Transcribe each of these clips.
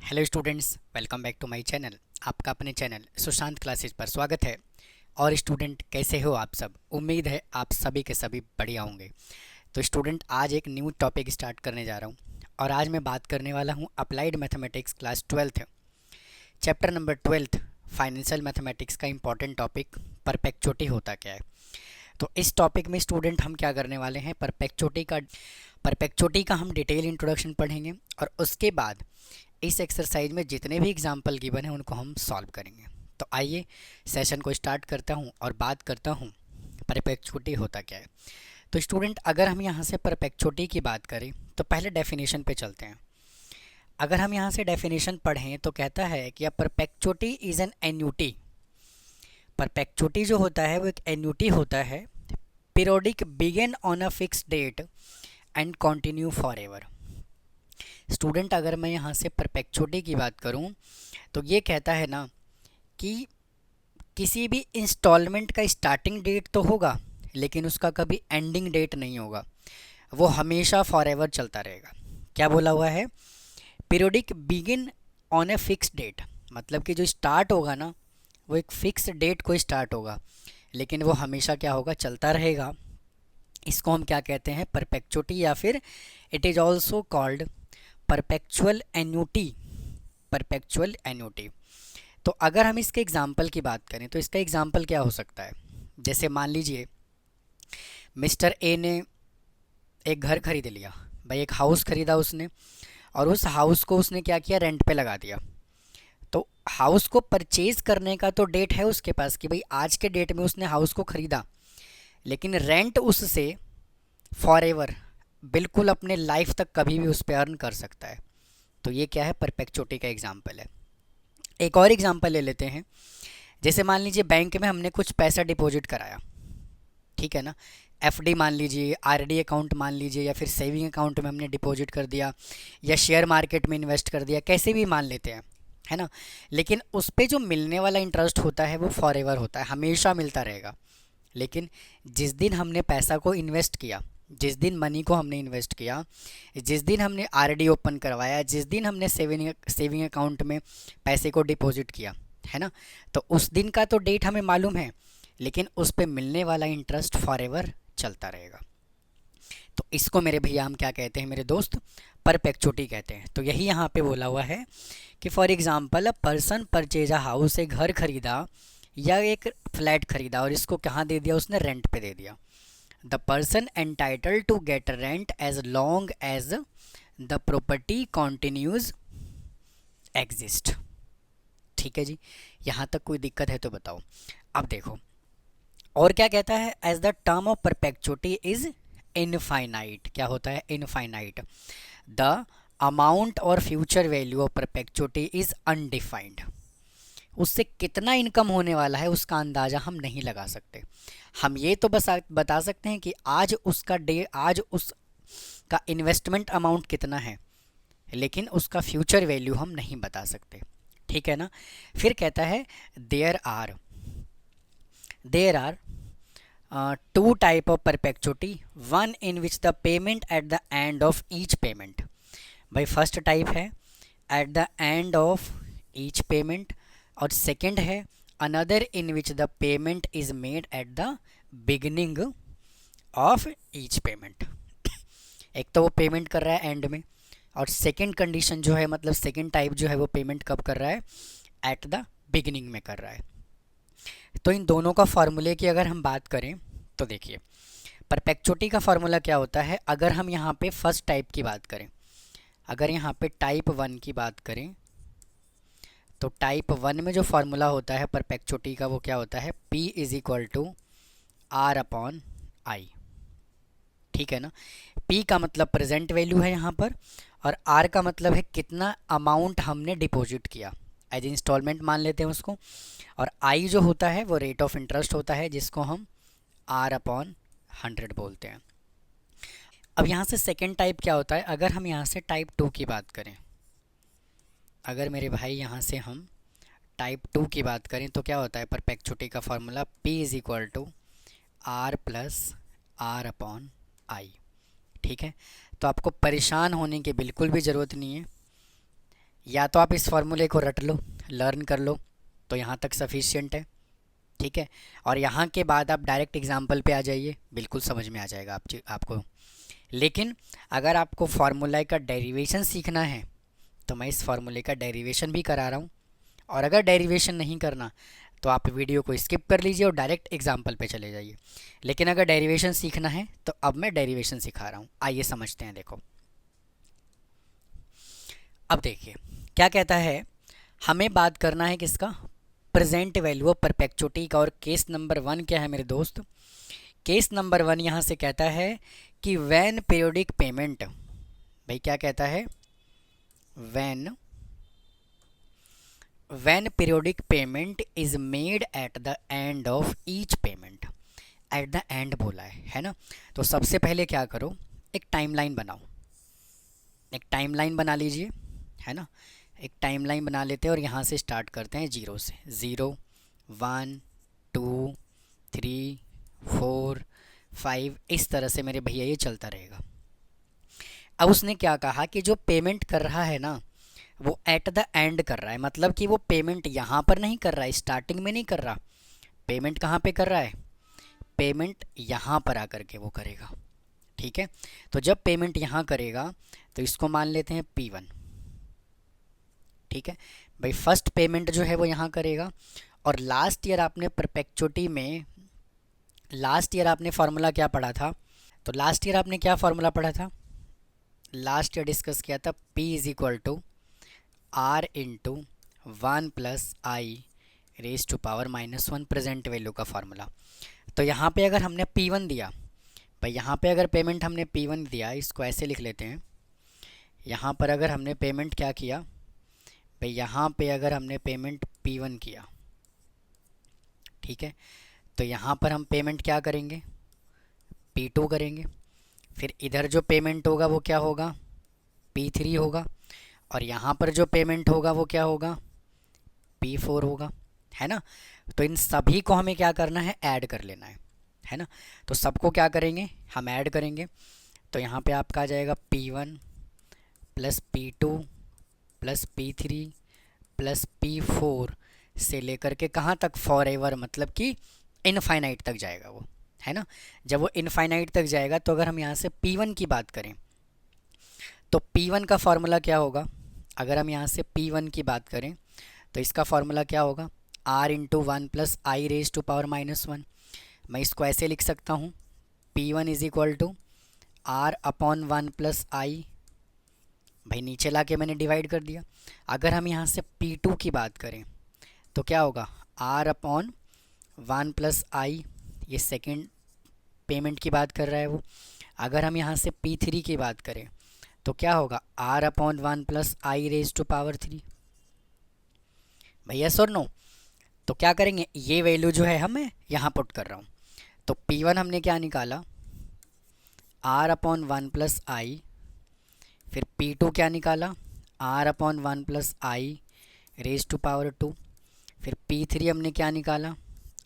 Hello students, welcome back to my channel. आपका अपने channel Sushant classes पर स्वागत है। और स्टूडेंट, कैसे हो आप सब? उम्मीद है आप सभी के सभी बढ़िया होंगे। तो स्टूडेंट, आज एक न्यू टॉपिक स्टार्ट करने जा रहा हूँ और आज मैं बात करने वाला हूँ applied mathematics class 12th chapter number 12 financial mathematics का इंपॉर्टेंट टॉपिक परपेचुटी होता क्या है। तो इस टॉपिक में स्टूडेंट हम क्या करने वाले हैं, परपेचुटी का हम डिटेल इंट्रोडक्शन पढ़ेंगे और उसके बाद इस एक्सरसाइज में जितने भी एग्जाम्पल गिवन हैं उनको हम सॉल्व करेंगे। तो आइए सेशन को स्टार्ट करता हूं और बात करता हूं परपेचुटी होता क्या है। तो स्टूडेंट, अगर हम यहां से परपेचुटी की बात करें तो पहले डेफिनेशन पे चलते हैं। अगर हम यहां से डेफिनेशन पढ़ें तो कहता है कि a perpetuity is an annuity. Perpetuity जो होता है वो एक एन्यूटी होता है, periodic begin on a fix date and continue for ever. Student, अगर मैं यहाँ से परपेचुटी की बात करूँ तो ये कहता है ना कि किसी भी इंस्टॉलमेंट का स्टार्टिंग डेट तो होगा लेकिन उसका कभी एंडिंग डेट नहीं होगा, वो हमेशा फॉर एवर चलता रहेगा। क्या बोला हुआ है? Periodic begin on a fix date, मतलब कि जो स्टार्ट होगा ना वो एक फिक्स डेट को स्टार्ट होगा लेकिन वो हमेशा क्या होगा, चलता रहेगा। इसको हम क्या कहते हैं? परपेचुटी, या फिर it is also called perpetual annuity. Perpetual annuity. तो अगर हम इसके एग्जाम्पल की बात करें तो इसका एग्जाम्पल क्या हो सकता है? जैसे मान लीजिए मिस्टर ए ने एक घर खरीद लिया, भाई एक हाउस खरीदा उसने, और उस हाउस को उसने क्या किया, रेंट पे लगा दिया। तो हाउस को परचेज करने का तो डेट है उसके पास कि भाई आज के डेट में उसने हाउस को खरीदा, लेकिन रेंट उससे फॉर एवर, बिल्कुल अपने लाइफ तक कभी भी उस पर अर्न कर सकता है। तो ये क्या है? परपेचुटी का एग्जाम्पल है। एक और एग्जाम्पल ले लेते हैं। जैसे मान लीजिए बैंक में हमने कुछ पैसा डिपॉजिट कराया, ठीक है ना। एफडी मान लीजिए, आरडी अकाउंट मान लीजिए, या फिर सेविंग अकाउंट में हमने डिपॉजिट कर दिया, या शेयर मार्केट में इन्वेस्ट कर दिया, कैसे भी मान लेते हैं, है ना। लेकिन उस पर जो मिलने वाला इंटरेस्ट होता है वो फॉर एवर होता है, हमेशा मिलता रहेगा। लेकिन जिस दिन हमने पैसा को इन्वेस्ट किया, जिस दिन मनी को हमने इन्वेस्ट किया, जिस दिन हमने आरडी ओपन करवाया, जिस दिन हमने सेविंग अकाउंट में पैसे को डिपॉजिट किया, है ना, तो उस दिन का तो डेट हमें मालूम है लेकिन उस पे मिलने वाला इंटरेस्ट फॉर एवर चलता रहेगा। तो इसको मेरे भैया हम क्या कहते हैं मेरे दोस्त? परपेचुटी कहते हैं। तो यही यहाँ पे बोला हुआ है कि for example a person purchase a house, एक घर खरीदा या एक फ्लैट खरीदा और इसको कहाँ दे दिया उसने? रेंट पे दे दिया। The person entitle to get rent as long as the property continues exist. ठीक है जी, यहाँ तक कोई दिक्कत है तो बताओ। अब देखो और क्या कहता है, as the term of perpetuity is infinite. क्या होता है? इनफाइनाइट। द अमाउंट और future value of perpetuity is undefined. उससे कितना इनकम होने वाला है उसका अंदाज़ा हम नहीं लगा सकते। हम ये तो बस बता सकते हैं कि आज उसका इन्वेस्टमेंट अमाउंट कितना है, लेकिन उसका फ्यूचर वैल्यू हम नहीं बता सकते। ठीक है ना। फिर कहता है there are two type of perpetuity, one in which the payment at the end of each payment। भाई फर्स्ट टाइप है eight the end of each payment, और सेकंड है another in which the payment is made at the beginning of each payment. एक तो वो payment कर रहा है एंड में, और सेकंड कंडीशन जो है, मतलब सेकंड टाइप जो है, वो पेमेंट कब कर रहा है? एट द बिगिनिंग में कर रहा है। तो इन दोनों का फार्मूले की अगर हम बात करें तो देखिए, परपेचुटी का फार्मूला क्या होता है। अगर हम यहाँ पे फर्स्ट टाइप की बात करें, अगर यहाँ पे टाइप 1 की बात करें तो टाइप 1 में जो फार्मूला होता है परपेचुटी का वो क्या होता है? P is equal to R upon I. ठीक है ना। P का मतलब प्रेजेंट वैल्यू है यहाँ पर, और R का मतलब है कितना अमाउंट हमने डिपॉजिट किया, एज इंस्टॉलमेंट मान लेते हैं उसको, और I जो होता है वो रेट ऑफ इंटरेस्ट होता है जिसको हम R अपॉन 100 बोलते हैं। अब यहाँ से सेकेंड टाइप क्या होता है? अगर हम यहाँ से टाइप 2 की बात करें, अगर मेरे भाई यहाँ से हम टाइप 2 की बात करें तो क्या होता है? परपेचुटी का formula P is equal to R plus R upon I. ठीक है। तो आपको परेशान होने की बिल्कुल भी ज़रूरत नहीं है। या तो आप इस फॉर्मूले को रट लो, लर्न कर लो, तो यहाँ तक सफिशिएंट है, ठीक है। और यहाँ के बाद आप डायरेक्ट एग्जाम्पल पे आ जाइए, बिल्कुल समझ में आ जाएगा आपको। लेकिन अगर आपको फार्मूला का डेरिवेशन सीखना है तो मैं इस फार्मूले का डेरिवेशन भी करा रहा हूँ, और अगर डेरिवेशन नहीं करना तो आप वीडियो को स्किप कर लीजिए और डायरेक्ट एग्जाम्पल पे चले जाइए। लेकिन अगर डेरिवेशन सीखना है तो अब मैं डेरिवेशन सिखा रहा हूँ, आइए समझते हैं। देखो अब देखिए क्या कहता है, हमें बात करना है किसका, प्रेजेंट वैल्यू ऑफ परपेचुइटी का। और केस नंबर 1 क्या है मेरे दोस्त, केस नंबर 1 यहाँ से कहता है कि व्हेन पीरियोडिक पेमेंट, भाई क्या कहता है, when periodic payment is made at the end of each payment, eight the and बोला है ना। तो सबसे पहले क्या करो, एक टाइमलाइन बनाओ, एक टाइमलाइन बना लीजिए, है ना। एक टाइमलाइन बना लेते हैं और यहाँ से स्टार्ट करते हैं 0 से, 0 1 2 3 4 5, इस तरह से मेरे भैया ये चलता रहेगा। अब उसने क्या कहा कि जो पेमेंट कर रहा है ना वो एट द एंड कर रहा है, मतलब कि वो पेमेंट यहाँ पर नहीं कर रहा है, स्टार्टिंग में नहीं कर रहा। पेमेंट कहाँ पे कर रहा है, पेमेंट यहाँ पर आकर के वो करेगा, ठीक है। तो जब पेमेंट यहाँ करेगा तो इसको मान लेते हैं P1, ठीक है भाई। फर्स्ट पेमेंट जो है वो यहाँ करेगा। और लास्ट ईयर आपने परपेचुइटी में, लास्ट ईयर आपने फार्मूला क्या पढ़ा था, तो लास्ट ईयर आपने क्या फार्मूला पढ़ा था, लास्ट ईयर डिस्कस किया था, P is equal to R into 1 plus I raise to power -1 present value का फार्मूला। तो यहाँ पे अगर हमने P1 दिया, भाई यहाँ पे अगर पेमेंट हमने P1 दिया, इसको ऐसे लिख लेते हैं, यहाँ पर अगर हमने पेमेंट क्या किया, भाई यहाँ पे अगर हमने पेमेंट P1 किया, ठीक है, तो यहाँ पर हम पेमेंट क्या करेंगे, P2 करेंगे। फिर इधर जो पेमेंट होगा वो क्या होगा, P3 होगा। और यहाँ पर जो पेमेंट होगा वो क्या होगा, P4 होगा, है ना। तो इन सभी को हमें क्या करना है, ऐड कर लेना है ना। तो सबको क्या करेंगे, हम ऐड करेंगे। तो यहाँ पे आपका आ जाएगा P1 plus P2 plus P3 plus P4 से लेकर के कहाँ तक, फॉर एवर, मतलब कि इनफाइनाइट तक जाएगा वो, है ना। जब वो इनफाइनाइट तक जाएगा तो अगर हम यहाँ से P1 की बात करें तो P1 का फार्मूला क्या होगा, अगर हम यहाँ से P1 की बात करें तो इसका फार्मूला क्या होगा, R into 1 plus I raise to power -1। मैं इसको ऐसे लिख सकता हूँ, P1 is equal to R upon 1 plus i, भाई नीचे ला के मैंने डिवाइड कर दिया। अगर हम यहाँ से P2 की बात करें तो क्या होगा, R अपॉन 1 प्लस आई, ये सेकेंड पेमेंट की बात कर रहा है वो। अगर हम यहाँ से P3 की बात करें तो क्या होगा, R upon 1 plus I raise to power 3। भैया सर नो, तो क्या करेंगे, ये वैल्यू जो है हमें यहाँ पुट कर रहा हूँ। तो P1 हमने क्या निकाला, R अपॉन 1 प्लस आई। फिर P2 क्या निकाला, R upon 1 plus I raise to power 2। फिर P3 हमने क्या निकाला,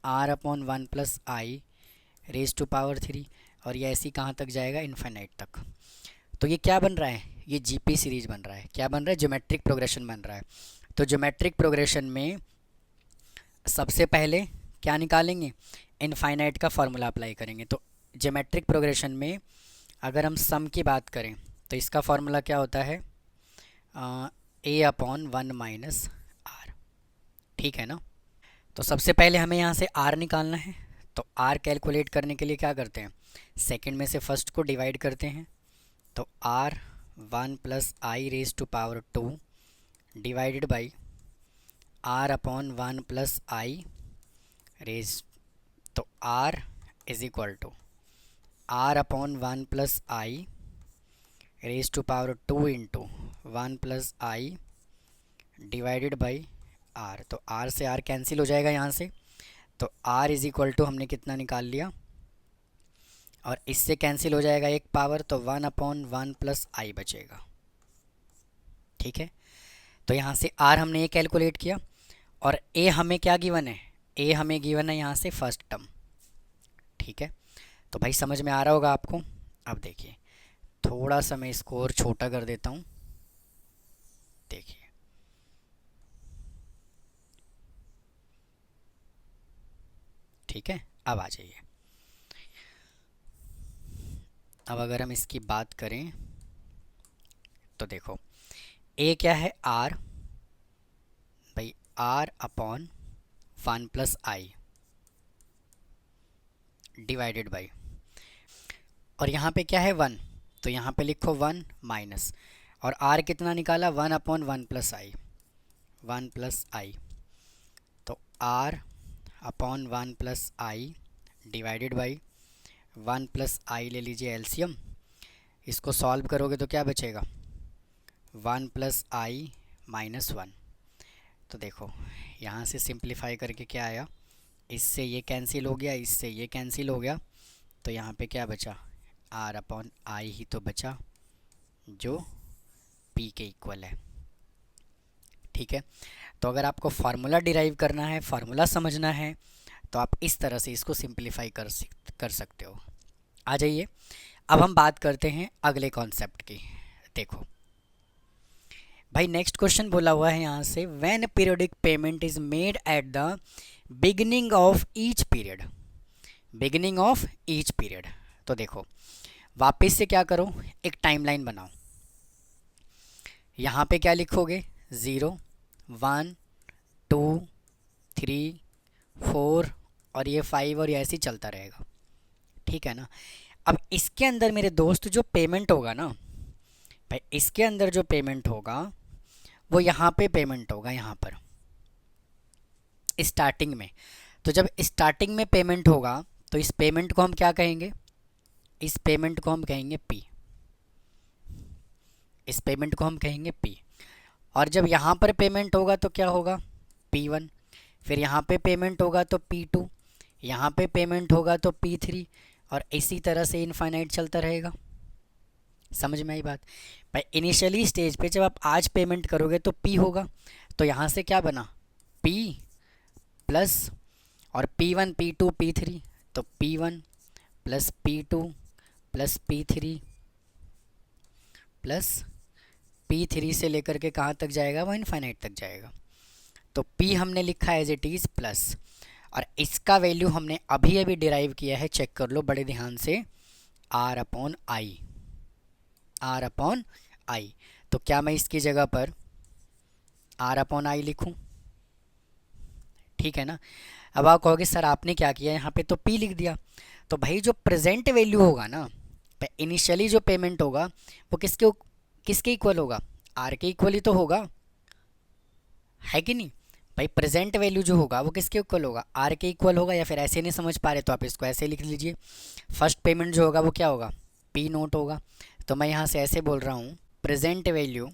R upon 1 plus I raise to power 3। और ये ऐसी कहाँ तक जाएगा, इन्फिनिट तक। तो ये क्या बन रहा है, ये GP सीरीज बन रहा है, क्या बन रहा है, ज्योमेट्रिक प्रोग्रेशन बन रहा है। तो ज्योमेट्रिक प्रोग्रेशन में सबसे पहले क्या निकालेंगे, इनफाइनाइट का फार्मूला अप्लाई करेंगे। तो ज्योमेट्रिक प्रोग्रेशन में अगर हम सम की बात करें तो इसका फार्मूला क्या होता है, A अपॉन 1 माइनस R, ठीक है ना। तो सबसे पहले हमें यहाँ से R निकालना है। तो R कैलकुलेट करने के लिए क्या करते हैं, सेकंड में से फर्स्ट को डिवाइड करते हैं। तो R 1 plus I raise to power 2 divided by R upon 1 plus I raise, तो R is equal to R upon 1 plus I raise to power 2 into 1 plus I divided by R। तो R से R cancel हो जाएगा यहाँ से। तो R is equal to हमने कितना निकाल लिया, और इससे कैंसिल हो जाएगा एक पावर, तो 1 अपॉन 1 प्लस आई बचेगा, ठीक है। तो यहाँ से R हमने ये कैलकुलेट किया। और A हमें क्या गिवन है, A हमें गिवन है यहाँ से फर्स्ट टर्म, ठीक है। तो भाई समझ में आ रहा होगा आपको। अब देखिए थोड़ा सा मैं इसको और छोटा कर देता हूँ, देखिए ठीक है, अब आ जाइए। अब अगर हम इसकी बात करें तो देखो ए क्या है, आर, भाई are upon 1+i divided by, और यहाँ पे क्या है 1, तो यहाँ पे लिखो 1 माइनस, और r कितना निकाला 1/1+i, 1+i, तो r upon 1+i divided by 1+i ले लीजिए एलसीएम, इसको सॉल्व करोगे तो क्या बचेगा 1+i माइनस 1। तो देखो यहाँ से सिंप्लीफाई करके क्या आया, इससे ये कैंसिल हो गया, इससे ये कैंसिल हो गया, तो यहाँ पे क्या बचा r अपॉन आई ही तो बचा जो p के इक्वल है। ठीक है, तो अगर आपको फार्मूला डिराइव करना है, फार्मूला समझना है, तो आप इस तरह से इसको सिंप्लीफाई कर सकते हो। आ जाइए, अब हम बात करते हैं अगले कॉन्सेप्ट की। देखो भाई नेक्स्ट क्वेश्चन बोला हुआ है यहाँ से, when periodic payment is made at the beginning of each period, beginning of each period. तो देखो वापस से क्या करो, एक टाइमलाइन बनाओ, यहाँ पे क्या लिखोगे 0 1 2 3 4 और ये 5 और ये ऐसे ही चलता रहेगा। ठीक है ना। अब इसके अंदर मेरे दोस्त जो पेमेंट होगा ना भाई, इसके अंदर जो पेमेंट होगा वो यहाँ पे पेमेंट होगा, यहाँ पर स्टार्टिंग में। तो जब स्टार्टिंग में पेमेंट होगा तो इस पेमेंट को हम क्या कहेंगे, इस पेमेंट को हम कहेंगे P, इस पेमेंट को हम कहेंगे P। और जब यहाँ पर पेमेंट होगा तो क्या होगा P1, फिर यहाँ पे पेमेंट होगा तो P2, यहाँ पे पेमेंट होगा तो P3, और इसी तरह से इनफाइनाइट चलता रहेगा। समझ में आई बात भाई। इनिशियली स्टेज पे जब आप आज पेमेंट करोगे तो P होगा, तो यहाँ से क्या बना P प्लस और P1 P2 P3, तो P1 plus P2 plus P3 plus P3 से लेकर के कहाँ तक जाएगा, वो इनफाइनाइट तक जाएगा। तो P हमने लिखा एज इट इज़ प्लस, और इसका वैल्यू हमने अभी अभी डिराइव किया है, चेक कर लो बड़े ध्यान से, R upon I, R upon I. तो क्या मैं इसकी जगह पर R अपॉन आई लिखूं, ठीक है ना। अब आप कहोगे सर आपने क्या किया, यहाँ पे तो P लिख दिया। तो भाई जो प्रेजेंट वैल्यू होगा ना, इनिशियली जो पेमेंट होगा वो किसके इक्वल होगा, R के इक्वल ही तो होगा, है कि नहीं भाई। प्रेजेंट वैल्यू जो होगा वो किसके इक्वल होगा, R के इक्वल होगा। या फिर ऐसे नहीं समझ पा रहे तो आप इसको ऐसे लिख लीजिए, फर्स्ट पेमेंट जो होगा वो क्या होगा P नोट होगा। तो मैं यहाँ से ऐसे बोल रहा हूँ, present value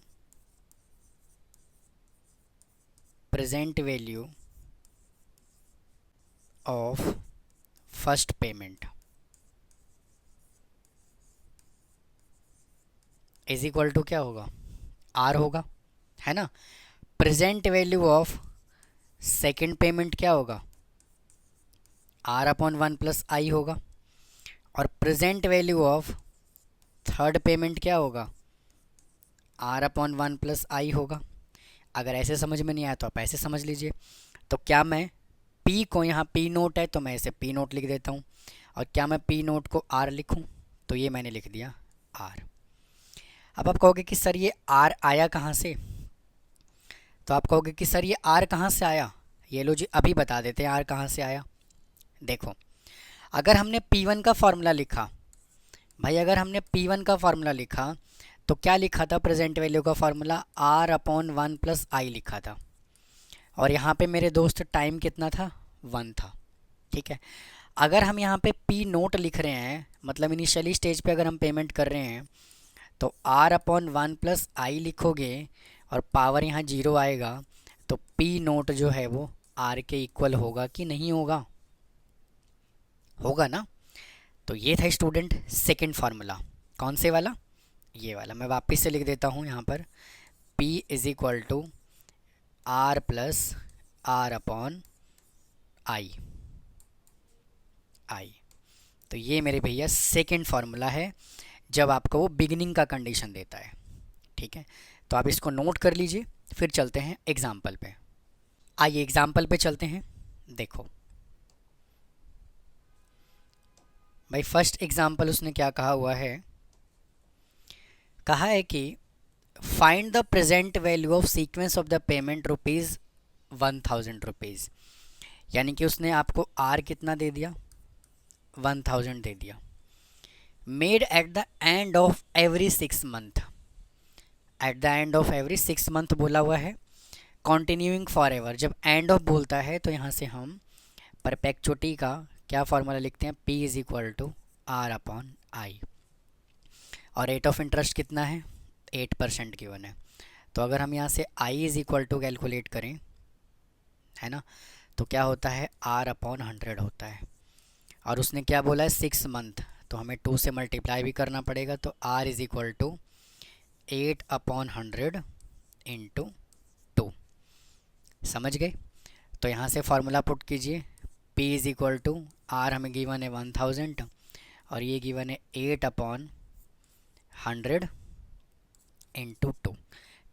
of first payment is equal to क्या होगा R होगा, है ना। Present value of second payment क्या होगा, R अपॉन 1+i होगा। और present value of third payment क्या होगा, R अपॉन 1+i होगा। अगर ऐसे समझ में नहीं आया तो आप ऐसे समझ लीजिए। तो क्या मैं P को, यहाँ P नोट है तो मैं इसे P नोट लिख देता हूँ, और क्या मैं P नोट को R लिखूँ, तो ये मैंने लिख दिया R। अब आप कहोगे कि सर ये R आया कहाँ से, तो आप कहोगे कि सर ये R कहाँ से आया, ये लो जी अभी बता देते हैं R कहाँ से आया। देखो अगर हमने P1 का फार्मूला लिखा भाई, अगर हमने P1 का फार्मूला लिखा तो क्या लिखा था, प्रेजेंट वैल्यू का फार्मूला R अपॉन 1+i लिखा था, और यहाँ पे मेरे दोस्त टाइम कितना था 1 था। ठीक है, अगर हम यहाँ पे P नोट लिख रहे हैं, मतलब इनिशियली स्टेज पे अगर हम पेमेंट कर रहे हैं, तो R अपॉन 1+i लिखोगे और पावर यहाँ 0 आएगा, तो P नोट जो है वो R के इक्वल होगा कि नहीं होगा, होगा ना। तो ये था स्टूडेंट सेकंड फार्मूला, कौन से वाला, ये वाला। मैं वापस से लिख देता हूँ यहाँ पर, P is equal to R plus R upon I. तो ये मेरे भैया सेकंड फार्मूला है जब आपको वो बिगिनिंग का कंडीशन देता है। ठीक है, तो आप इसको नोट कर लीजिए, फिर चलते हैं एग्जाम्पल पे। आइए एग्जाम्पल पे चलते हैं। देखो भाई फर्स्ट एग्जांपल उसने क्या कहा हुआ है, कहा है कि find the present value of sequence of the payment rupees 1000 rupees. यानी कि उसने आपको आर कितना दे दिया, 1000 दे दिया। Made at the end of every 6 month, eight the end of every 6 month बोला हुआ है। कॉन्टिन्यूइंग फॉर एवर, जब एंड ऑफ बोलता है तो यहाँ से हम परपेचुटी का क्या फॉर्मूला लिखते हैं, P is equal to R upon I. और रेट ऑफ इंटरेस्ट कितना है, 8% गिवन है। तो अगर हम यहाँ से I is equal to calculate करें, है ना, तो क्या होता है, R अपॉन 100 होता है। और उसने क्या बोला है, 6 मंथ, तो हमें 2 से मल्टीप्लाई भी करना पड़ेगा। तो R is equal to 8 upon 100 into 2। समझ गए। तो यहाँ से फार्मूला पुट कीजिए, P is equal to R हमें गिवन है 1000 और ये गिवन है 8 अपॉन 100 इंटू 2।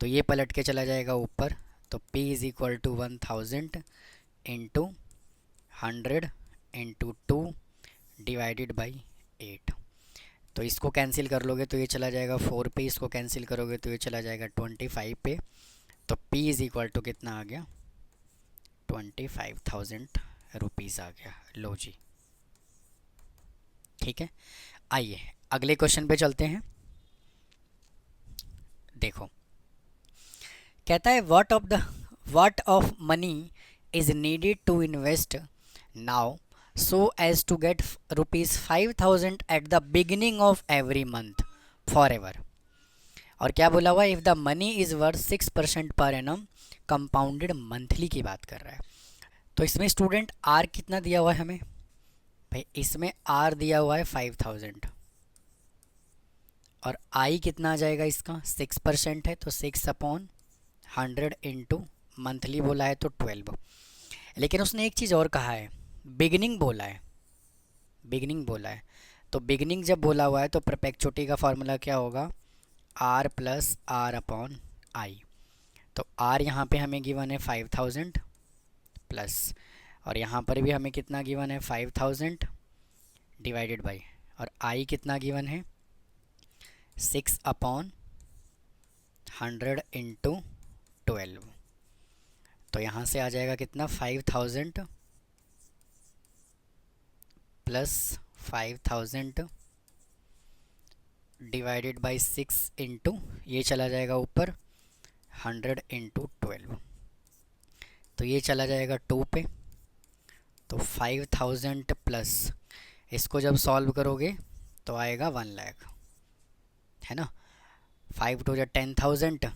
तो ये पलट के चला जाएगा ऊपर। तो P is equal to 1000 into 100 into 2 divided by 8। तो इसको कैंसिल कर लोगे तो ये चला जाएगा 4 पे, इसको कैंसिल करोगे तो ये चला जाएगा 25 पे। तो P इज इक्वल टू कितना आ गया, 25,000 रुपीज़ आ गया। लो जी, ठीक है। आइए अगले क्वेश्चन पे चलते हैं। देखो, कहता है what of money is needed to invest now so as to get ₹5,000 at the beginning of every month for ever. और क्या बोला हुआ, if the money is worth 6% per annum compounded monthly की बात कर रहा है। तो इसमें स्टूडेंट आर कितना दिया हुआ है हमें, भाई इसमें आर दिया हुआ है 5000 और आई कितना आ जाएगा इसका, 6% है तो 6 अपॉन 100 इंटू मंथली बोला है तो 12। लेकिन उसने एक चीज़ और कहा है, बिगिनिंग बोला है, बिगिनिंग बोला है। तो बिगिनिंग जब बोला हुआ है तो परपेचुटी का फॉर्मूला क्या होगा, R plus R upon I. तो आर यहाँ पे हमें गिवन है 5000 प्लस, और यहाँ पर भी हमें कितना गिवन है 5000 डिवाइडेड बाई, और आई कितना गिवन है 6 अपॉन 100 इंटू 12। तो यहाँ से आ जाएगा कितना, 5000 प्लस 5000 डिवाइडेड बाई 6 इंटू, ये चला जाएगा ऊपर 100 इंटू 12। तो ये चला जाएगा 2 पे। तो 5000 प्लस, इसको जब सॉल्व करोगे तो आएगा 1 लाख, है ना। 5 टू या 10,000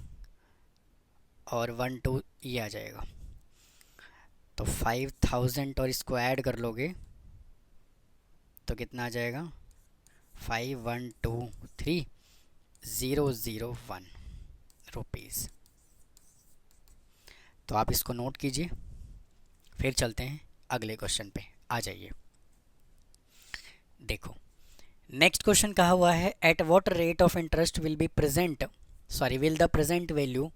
और 1 2 ये आ जाएगा। तो 5000 और इसको ऐड कर लोगे तो कितना आ जाएगा, 5123,001 रुपीज़। तो आप इसको नोट कीजिए। फिर चलते हैं अगले क्वेश्चन पे, आ जाइए। देखो नेक्स्ट क्वेश्चन कहा हुआ है, at what rate of interest will the present value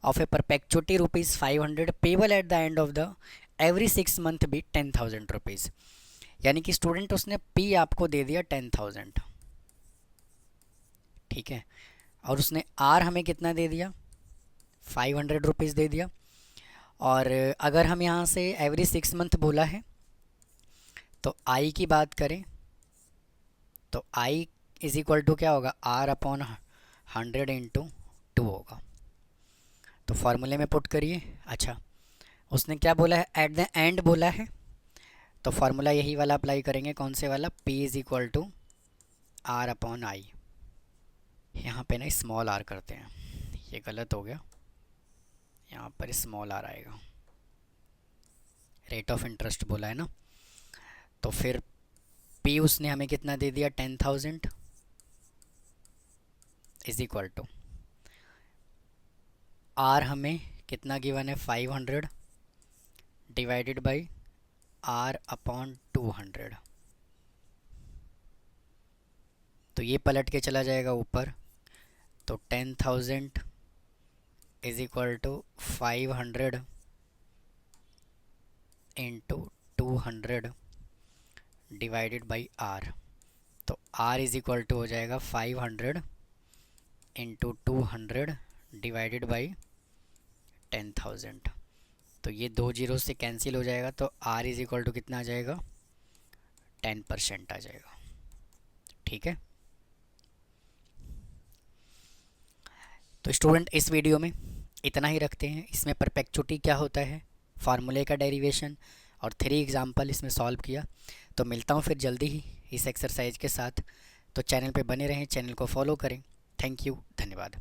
of a perpetuity ₹500 payable at the end of the every 6 month be 10,000 rupees. यानी कि स्टूडेंट उसने पी आपको दे दिया 10,000, ठीक है, और उसने आर हमें कितना दे दिया, 500 रुपीज़ दे दिया। और अगर हम यहाँ से एवरी 6 मंथ बोला है तो आई की बात करें तो आई इज इक्वल टू क्या होगा, आर अपॉन 100 इंटू 2 होगा। तो फॉर्मूले में पुट करिए। अच्छा, उसने क्या बोला है, एट द एंड बोला है, तो फार्मूला यही वाला अप्लाई करेंगे, कौन से वाला, P is equal to R upon I. यहाँ पे ना स्मॉल आर करते हैं, ये गलत हो गया, यहाँ पर स्मॉल आर आएगा, रेट ऑफ इंटरेस्ट बोला है ना। तो फिर P उसने हमें कितना दे दिया, 10,000 इज इक्वल टू आर हमें कितना गिवन है, 500 डिवाइडेड बाई आर अपॉन 200। तो ये पलट के चला जाएगा ऊपर। तो 10,000 is equal to 500 into 200 divided by R. तो r इज इक्वल टू हो जाएगा 500 इंटू 200 डिवाइडेड बाई 10,000। तो ये 2 जीरो से कैंसिल हो जाएगा, तो r इज इक्वल टू कितना आ जाएगा, 10% आ जाएगा। ठीक है, तो स्टूडेंट इस वीडियो में इतना ही रखते हैं। इसमें परपेचुटी क्या होता है, फार्मूले का डेरिवेशन और 3 एग्जाम्पल इसमें सॉल्व किया। तो मिलता हूँ फिर जल्दी ही इस एक्सरसाइज के साथ। तो चैनल पे बने रहें, चैनल को फॉलो करें। थैंक यू, धन्यवाद।